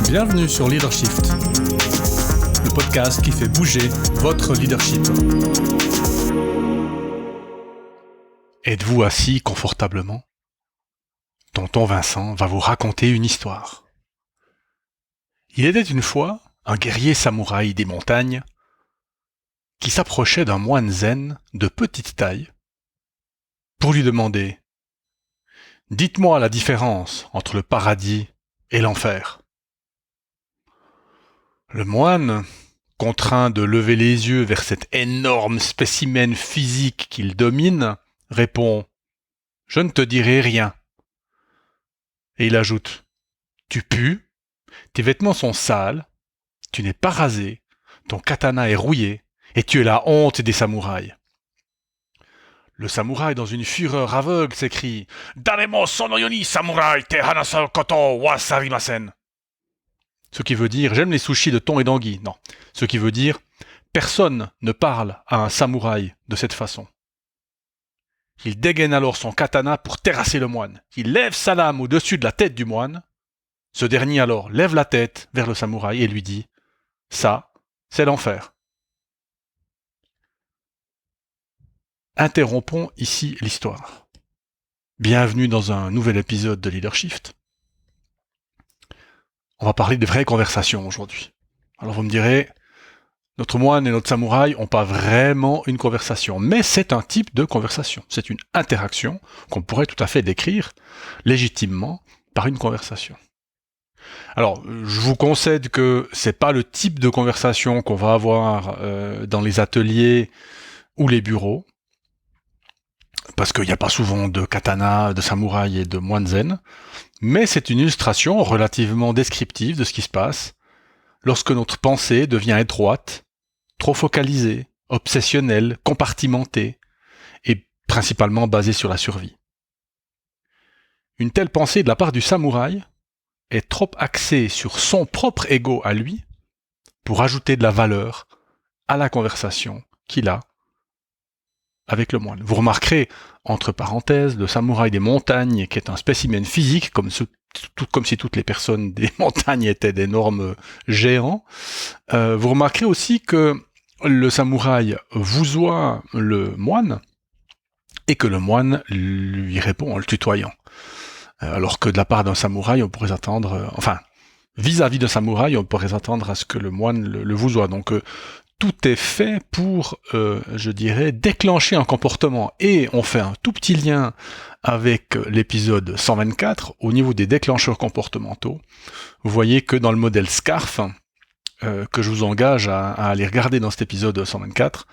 Bienvenue sur Leadershift, le podcast qui fait bouger votre leadership. Êtes-vous assis confortablement ? Tonton Vincent va vous raconter une histoire. Il était une fois un guerrier samouraï des montagnes qui s'approchait d'un moine zen de petite taille pour lui demander « Dites-moi la différence entre le paradis et l'enfer ». Le moine, contraint de lever les yeux vers cet énorme spécimen physique qu'il domine, répond « Je ne te dirai rien ». Et il ajoute « Tu pues, tes vêtements sont sales, tu n'es pas rasé, ton katana est rouillé, et tu es la honte des samouraïs. » Le samouraï, dans une fureur aveugle, s'écrie « Daremo sono yoni samurai te hanasau koto wa sarimasen » Ce qui veut dire « J'aime les sushis de thon et d'anguille ». Non, ce qui veut dire « Personne ne parle à un samouraï de cette façon ». Il dégaine alors son katana pour terrasser le moine. Il lève sa lame au-dessus de la tête du moine. Ce dernier alors lève la tête vers le samouraï et lui dit « Ça, c'est l'enfer ». Interrompons ici l'histoire. Bienvenue dans un nouvel épisode de Leadershift. On va parler de vraies conversations aujourd'hui. Alors vous me direz, notre moine et notre samouraï n'ont pas vraiment une conversation, mais c'est un type de conversation. C'est une interaction qu'on pourrait tout à fait décrire légitimement par une conversation. Alors, je vous concède que c'est pas le type de conversation qu'on va avoir dans les ateliers ou les bureaux, parce qu'il n'y a pas souvent de katana, de samouraï et de moine zen, mais c'est une illustration relativement descriptive de ce qui se passe lorsque notre pensée devient étroite, trop focalisée, obsessionnelle, compartimentée, et principalement basée sur la survie. Une telle pensée de la part du samouraï est trop axée sur son propre ego à lui pour ajouter de la valeur à la conversation qu'il a avec le moine. Vous remarquerez, entre parenthèses, le samouraï des montagnes, qui est un spécimen physique, comme si toutes les personnes des montagnes étaient d'énormes géants. Vous remarquerez aussi que le samouraï vousoie le moine, et que le moine lui répond en le tutoyant. Alors que de la part d'un samouraï, on pourrait attendre... vis-à-vis d'un samouraï, on pourrait attendre à ce que le moine le vousoie. Donc, tout est fait pour, je dirais, déclencher un comportement. Et on fait un tout petit lien avec l'épisode 124, au niveau des déclencheurs comportementaux. Vous voyez que dans le modèle SCARF, que je vous engage à aller regarder dans cet épisode 124,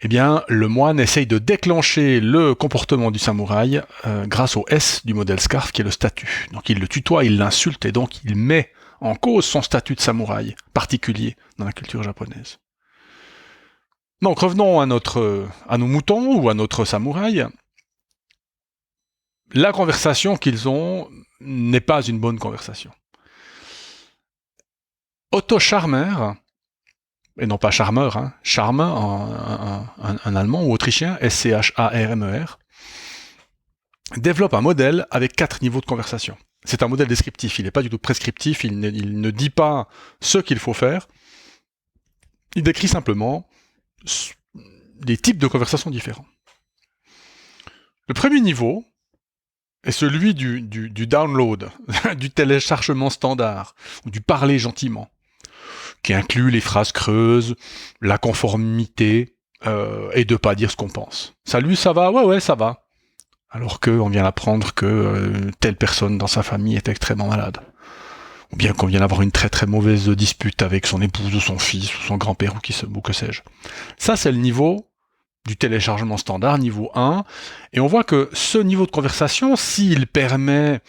eh bien, le moine essaye de déclencher le comportement du samouraï grâce au S du modèle SCARF, qui est le statut. Donc il le tutoie, il l'insulte, et donc il met en cause son statut de samouraï particulier dans la culture japonaise. Donc revenons à nos moutons ou à notre samouraï. La conversation qu'ils ont n'est pas une bonne conversation. Otto Scharmer, et non pas Charmer, Scharmer, un allemand ou autrichien, S-C-H-A-R-M-E-R, développe un modèle avec 4 niveaux de conversation. C'est un modèle descriptif, il n'est pas du tout prescriptif, il ne dit pas ce qu'il faut faire, il décrit simplement des types de conversations différents. Le premier niveau est celui du download, du téléchargement standard, ou du parler gentiment, qui inclut les phrases creuses, la conformité, et de pas dire ce qu'on pense. Salut, ça va ? Ouais, ça va. Alors qu'on vient d'apprendre que telle personne dans sa famille est extrêmement malade. Ou bien qu'on vient d'avoir une très très mauvaise dispute avec son épouse ou son fils ou son grand-père ou que sais-je. Ça, c'est le niveau du téléchargement standard, niveau 1. Et on voit que ce niveau de conversation, s'il permet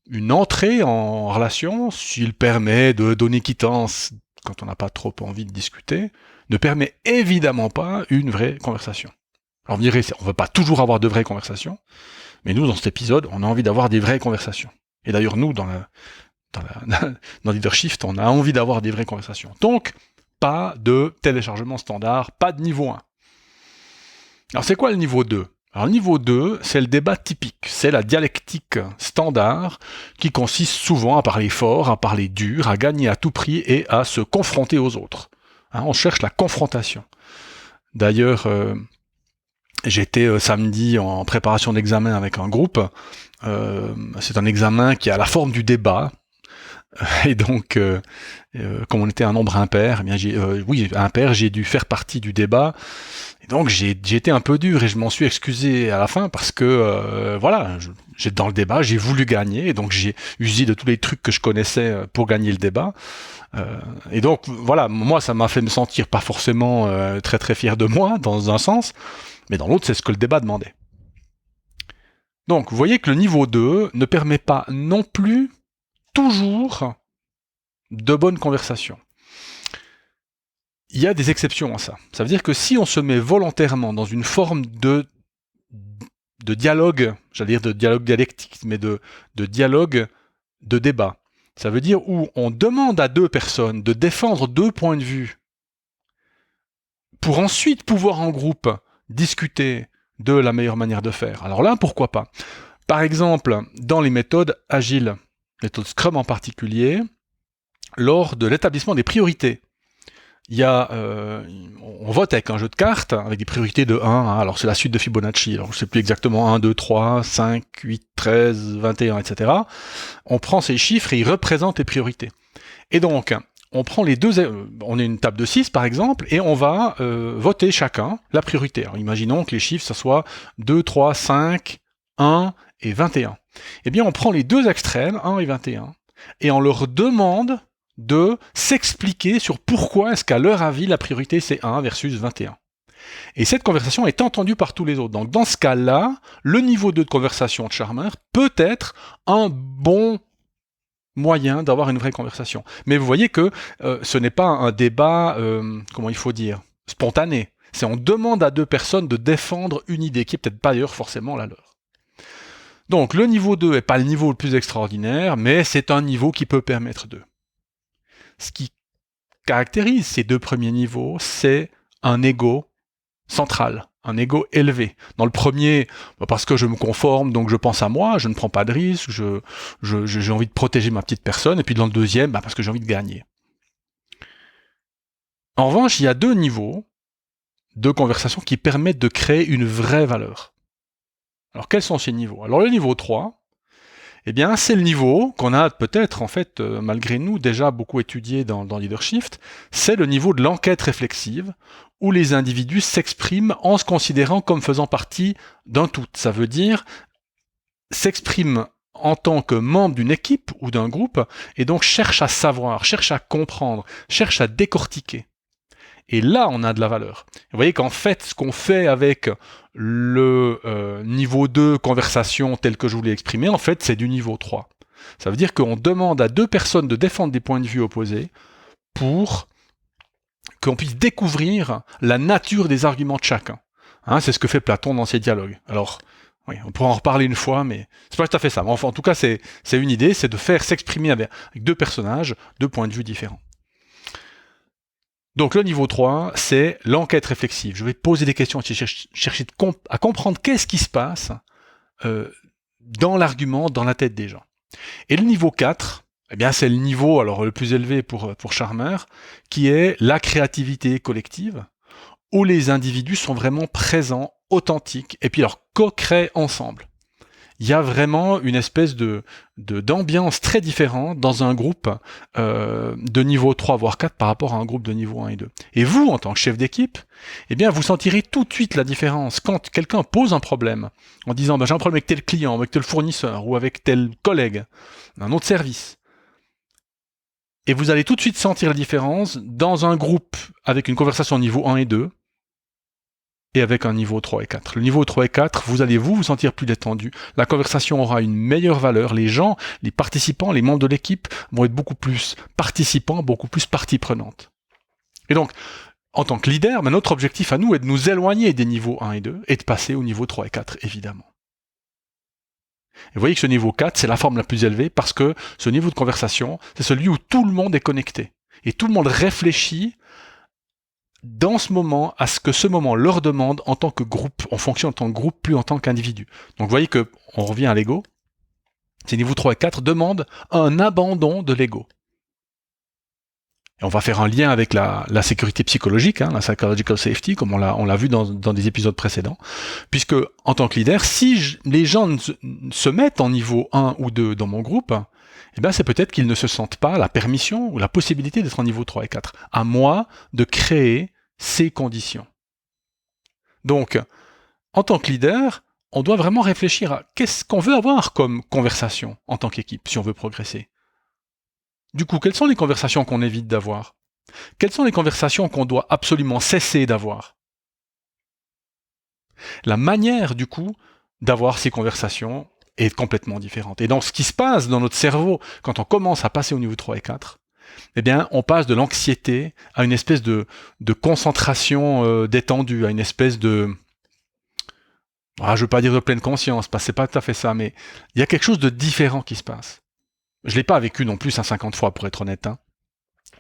une entrée en relation, s'il permet de donner quittance quand on n'a pas trop envie de discuter, ne permet évidemment pas une vraie conversation. Alors vous me direz, on ne veut pas toujours avoir de vraies conversations, mais nous, dans cet épisode, on a envie d'avoir des vraies conversations. Et d'ailleurs, nous, dans Leadershift, on a envie d'avoir des vraies conversations. Donc, pas de téléchargement standard, pas de niveau 1. Alors, c'est quoi le niveau 2 ? Alors le niveau 2, c'est le débat typique, c'est la dialectique standard qui consiste souvent à parler fort, à parler dur, à gagner à tout prix et à se confronter aux autres. Hein, on cherche la confrontation. D'ailleurs, j'étais samedi en préparation d'examen avec un groupe. C'est un examen qui a la forme du débat. Et donc, comme on était un nombre impair, eh bien impair, j'ai dû faire partie du débat. Et donc j'ai été un peu dur et je m'en suis excusé à la fin parce que j'étais dans le débat, j'ai voulu gagner et donc j'ai usé de tous les trucs que je connaissais pour gagner le débat. Et donc voilà, moi ça m'a fait me sentir pas forcément très très fier de moi dans un sens, mais dans l'autre c'est ce que le débat demandait. Donc vous voyez que le niveau 2 ne permet pas non plus toujours de bonnes conversations. Il y a des exceptions à ça. Ça veut dire que si on se met volontairement dans une forme de dialogue, j'allais dire de dialogue dialectique, mais de dialogue de débat, ça veut dire où on demande à deux personnes de défendre deux points de vue pour ensuite pouvoir en groupe discuter de la meilleure manière de faire. Alors là, pourquoi pas ? Par exemple, dans les méthodes agiles, méthode Scrum en particulier, lors de l'établissement des priorités. Il y a, on vote avec un jeu de cartes, avec des priorités de 1, hein, alors c'est la suite de Fibonacci, alors je ne sais plus exactement 1, 2, 3, 5, 8, 13, 21, etc. On prend ces chiffres et ils représentent les priorités. Et donc, on prend les deux, on a une table de 6 par exemple, et on va voter chacun la priorité. Alors imaginons que les chiffres, ça soit 2, 3, 5, 1 et 21. Eh bien, on prend les deux extrêmes, 1 et 21, et on leur demande de s'expliquer sur pourquoi est-ce qu'à leur avis la priorité c'est 1 versus 21. Et cette conversation est entendue par tous les autres. Donc dans ce cas-là, le niveau 2 de conversation de Charmer peut être un bon moyen d'avoir une vraie conversation. Mais vous voyez que ce n'est pas un débat, comment il faut dire, spontané. C'est on demande à deux personnes de défendre une idée qui est peut-être pas d'ailleurs forcément la leur. Donc le niveau 2 n'est pas le niveau le plus extraordinaire, mais c'est un niveau qui peut permettre d'eux. Ce qui caractérise ces deux premiers niveaux, c'est un ego central, un ego élevé. Dans le premier, parce que je me conforme, donc je pense à moi, je ne prends pas de risques, j'ai envie de protéger ma petite personne, et puis dans le deuxième, parce que j'ai envie de gagner. En revanche, il y a deux niveaux de conversation qui permettent de créer une vraie valeur. Alors quels sont ces niveaux ? Alors le niveau 3, eh bien, c'est le niveau qu'on a peut-être, en fait, malgré nous, déjà beaucoup étudié dans Leadership, c'est le niveau de l'enquête réflexive, où les individus s'expriment en se considérant comme faisant partie d'un tout. Ça veut dire s'expriment en tant que membre d'une équipe ou d'un groupe, et donc cherchent à savoir, cherchent à comprendre, cherchent à décortiquer. Et là, on a de la valeur. Vous voyez qu'en fait, ce qu'on fait avec le niveau 2 conversation tel que je vous l'ai exprimé, en fait, c'est du niveau 3. Ça veut dire qu'on demande à deux personnes de défendre des points de vue opposés pour qu'on puisse découvrir la nature des arguments de chacun. Hein, c'est ce que fait Platon dans ses dialogues. Alors, oui, on pourra en reparler une fois, mais c'est pas tout à fait ça. Enfin, en tout cas, c'est une idée, c'est de faire s'exprimer avec deux personnages, deux points de vue différents. Donc le niveau 3, c'est l'enquête réflexive. Je vais poser des questions, chercher à comprendre qu'est-ce qui se passe dans l'argument, dans la tête des gens. Et le niveau 4, eh bien, c'est le niveau le plus élevé pour Charmer, qui est la créativité collective, où les individus sont vraiment présents, authentiques, et puis alors co-créent ensemble. Il y a vraiment une espèce d'ambiance très différente dans un groupe de niveau 3 voire 4 par rapport à un groupe de niveau 1 et 2. Et vous, en tant que chef d'équipe, eh bien, vous sentirez tout de suite la différence quand quelqu'un pose un problème en disant j'ai un problème avec tel client, avec tel fournisseur ou avec tel collègue, un autre service. Et vous allez tout de suite sentir la différence dans un groupe avec une conversation niveau 1 et 2 et avec un niveau 3 et 4. Le niveau 3 et 4, vous allez vous sentir plus détendu, la conversation aura une meilleure valeur, les gens, les participants, les membres de l'équipe vont être beaucoup plus participants, beaucoup plus partie prenante. Et donc, en tant que leader, notre objectif à nous est de nous éloigner des niveaux 1 et 2 et de passer au niveau 3 et 4, évidemment. Et vous voyez que ce niveau 4, c'est la forme la plus élevée parce que ce niveau de conversation, c'est celui où tout le monde est connecté. Et tout le monde réfléchit dans ce moment à ce que ce moment leur demande en tant que groupe. On fonctionne en tant que groupe, plus en tant qu'individu. Donc vous voyez que on revient à l'ego. Ces niveaux 3 et 4 demandent un abandon de l'ego. Et on va faire un lien avec la sécurité psychologique, la psychological safety, comme on l'a vu dans des épisodes précédents, puisque en tant que leader, si les gens se mettent en niveau 1 ou 2 dans mon groupe, eh bien c'est peut-être qu'ils ne se sentent pas la permission ou la possibilité d'être en niveau 3 et 4. À moi de créer ces conditions. Donc, en tant que leader, on doit vraiment réfléchir à qu'est-ce qu'on veut avoir comme conversation en tant qu'équipe, si on veut progresser. Du coup, quelles sont les conversations qu'on évite d'avoir ? Quelles sont les conversations qu'on doit absolument cesser d'avoir ? La manière, du coup, d'avoir ces conversations est complètement différente. Et donc, ce qui se passe dans notre cerveau quand on commence à passer au niveau 3 et 4, eh bien, on passe de l'anxiété à une espèce de concentration détendue, à une espèce de... je ne veux pas dire de pleine conscience, parce que c'est pas tout à fait ça, mais il y a quelque chose de différent qui se passe. Je ne l'ai pas vécu non plus 50 fois, pour être honnête.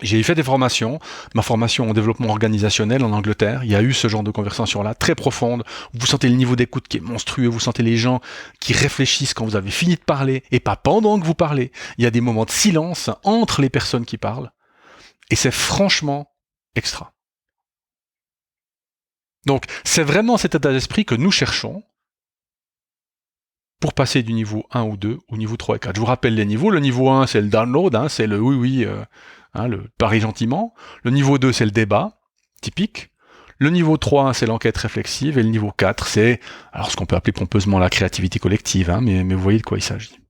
J'ai fait des formations, ma formation en développement organisationnel en Angleterre, il y a eu ce genre de conversation-là, très profonde, vous sentez le niveau d'écoute qui est monstrueux, vous sentez les gens qui réfléchissent quand vous avez fini de parler, et pas pendant que vous parlez. Il y a des moments de silence entre les personnes qui parlent, et c'est franchement extra. Donc, c'est vraiment cet état d'esprit que nous cherchons, pour passer du niveau 1 ou 2 au niveau 3 et 4. Je vous rappelle les niveaux. Le niveau 1, c'est le download, c'est le oui, le parie gentiment. Le niveau 2, c'est le débat, typique. Le niveau 3, c'est l'enquête réflexive. Et le niveau 4, c'est ce qu'on peut appeler pompeusement la créativité collective, mais vous voyez de quoi il s'agit.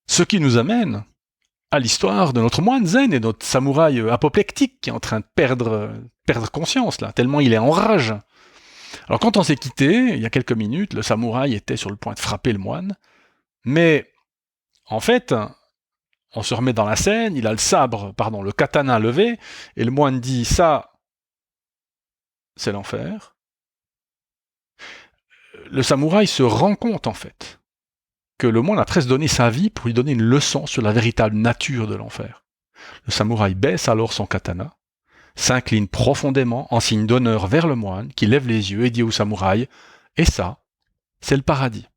Ce qui nous amène à l'histoire de notre moine zen et notre samouraï apoplectique qui est en train de perdre conscience, là, tellement il est en rage. Alors quand on s'est quitté, il y a quelques minutes, le samouraï était sur le point de frapper le moine, mais en fait, on se remet dans la scène, il a le katana levé, et le moine dit « ça, c'est l'enfer ». Le samouraï se rend compte en fait que le moine a presque donné sa vie pour lui donner une leçon sur la véritable nature de l'enfer. Le samouraï baisse alors son katana, s'incline profondément en signe d'honneur vers le moine, qui lève les yeux et dit au samouraï « Et ça, c'est le paradis ».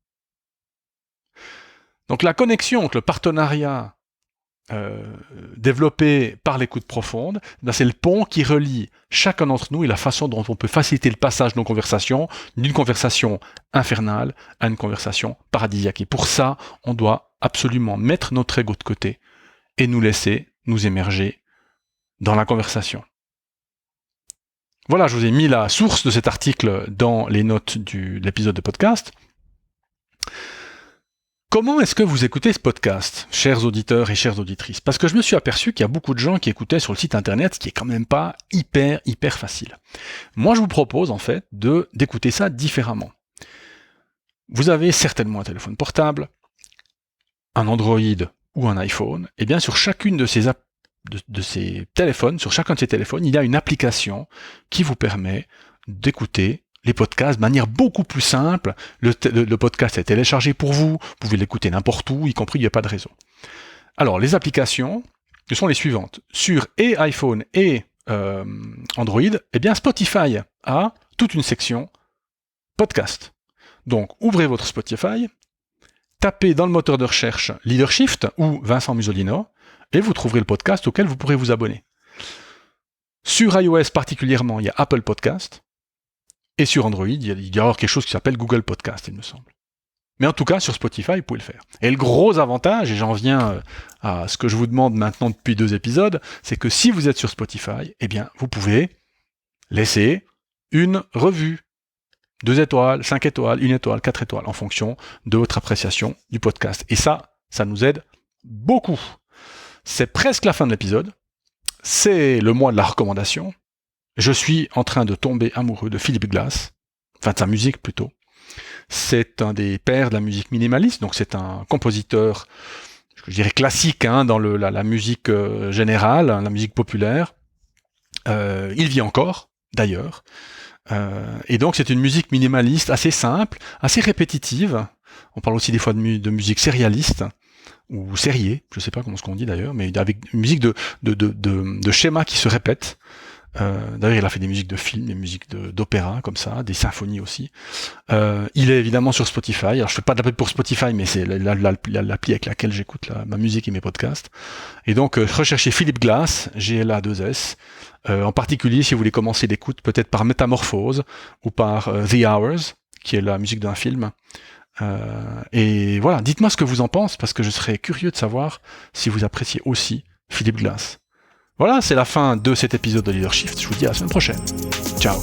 Donc la connexion entre le partenariat développé par l'écoute profonde, c'est le pont qui relie chacun d'entre nous et la façon dont on peut faciliter le passage de nos conversations d'une conversation infernale à une conversation paradisiaque. Et pour ça, on doit absolument mettre notre ego de côté et nous laisser nous émerger dans la conversation. Voilà, je vous ai mis la source de cet article dans les notes de l'épisode de podcast. Comment est-ce que vous écoutez ce podcast, chers auditeurs et chères auditrices ? Parce que je me suis aperçu qu'il y a beaucoup de gens qui écoutaient sur le site internet, ce qui est quand même pas hyper facile. Moi, je vous propose en fait d'écouter ça différemment. Vous avez certainement un téléphone portable, un Android ou un iPhone, et bien sur chacune de ces téléphones, sur chacun de ces téléphones, il y a une application qui vous permet d'écouter les podcasts de manière beaucoup plus simple. Le podcast est téléchargé pour vous, vous pouvez l'écouter n'importe où, y compris il n'y a pas de réseau. Alors, les applications, ce sont les suivantes. Sur et iPhone et Android, eh bien Spotify a toute une section podcast. Donc, ouvrez votre Spotify, tapez dans le moteur de recherche Leadershift ou Vincent Musolino, et vous trouverez le podcast auquel vous pourrez vous abonner. Sur iOS particulièrement, il y a Apple Podcast, et sur Android, il y a quelque chose qui s'appelle Google Podcast, il me semble. Mais en tout cas, sur Spotify, vous pouvez le faire. Et le gros avantage, et j'en viens à ce que je vous demande maintenant depuis 2 épisodes, c'est que si vous êtes sur Spotify, eh bien, vous pouvez laisser une revue. 2 étoiles, 5 étoiles, 1 étoile, 4 étoiles, en fonction de votre appréciation du podcast. Et ça nous aide beaucoup. C'est presque la fin de l'épisode. C'est le mois de la recommandation. Je suis en train de tomber amoureux de Philip Glass, enfin de sa musique plutôt. C'est un des pères de la musique minimaliste, donc c'est un compositeur, je dirais classique, dans la musique générale, la musique populaire. Il vit encore, d'ailleurs. Et donc c'est une musique minimaliste assez simple, assez répétitive. On parle aussi des fois de musique sérialiste. ou serrier, je sais pas comment ce qu'on dit d'ailleurs, mais avec une musique de schémas qui se répètent. D'ailleurs, il a fait des musiques de films, des musiques d'opéra, comme ça, des symphonies aussi. Il est évidemment sur Spotify. Alors, je fais pas de la pub pour Spotify, mais c'est l'appli avec laquelle j'écoute ma musique et mes podcasts. Et donc, recherchez Philip Glass, GLA2S. En particulier, si vous voulez commencer l'écoute, peut-être par Métamorphose ou par The Hours, qui est la musique d'un film. Et voilà, dites-moi ce que vous en pensez, parce que je serais curieux de savoir si vous appréciez aussi Philip Glass. Voilà, c'est la fin de cet épisode de Leadership. Je vous dis à la semaine prochaine. Ciao.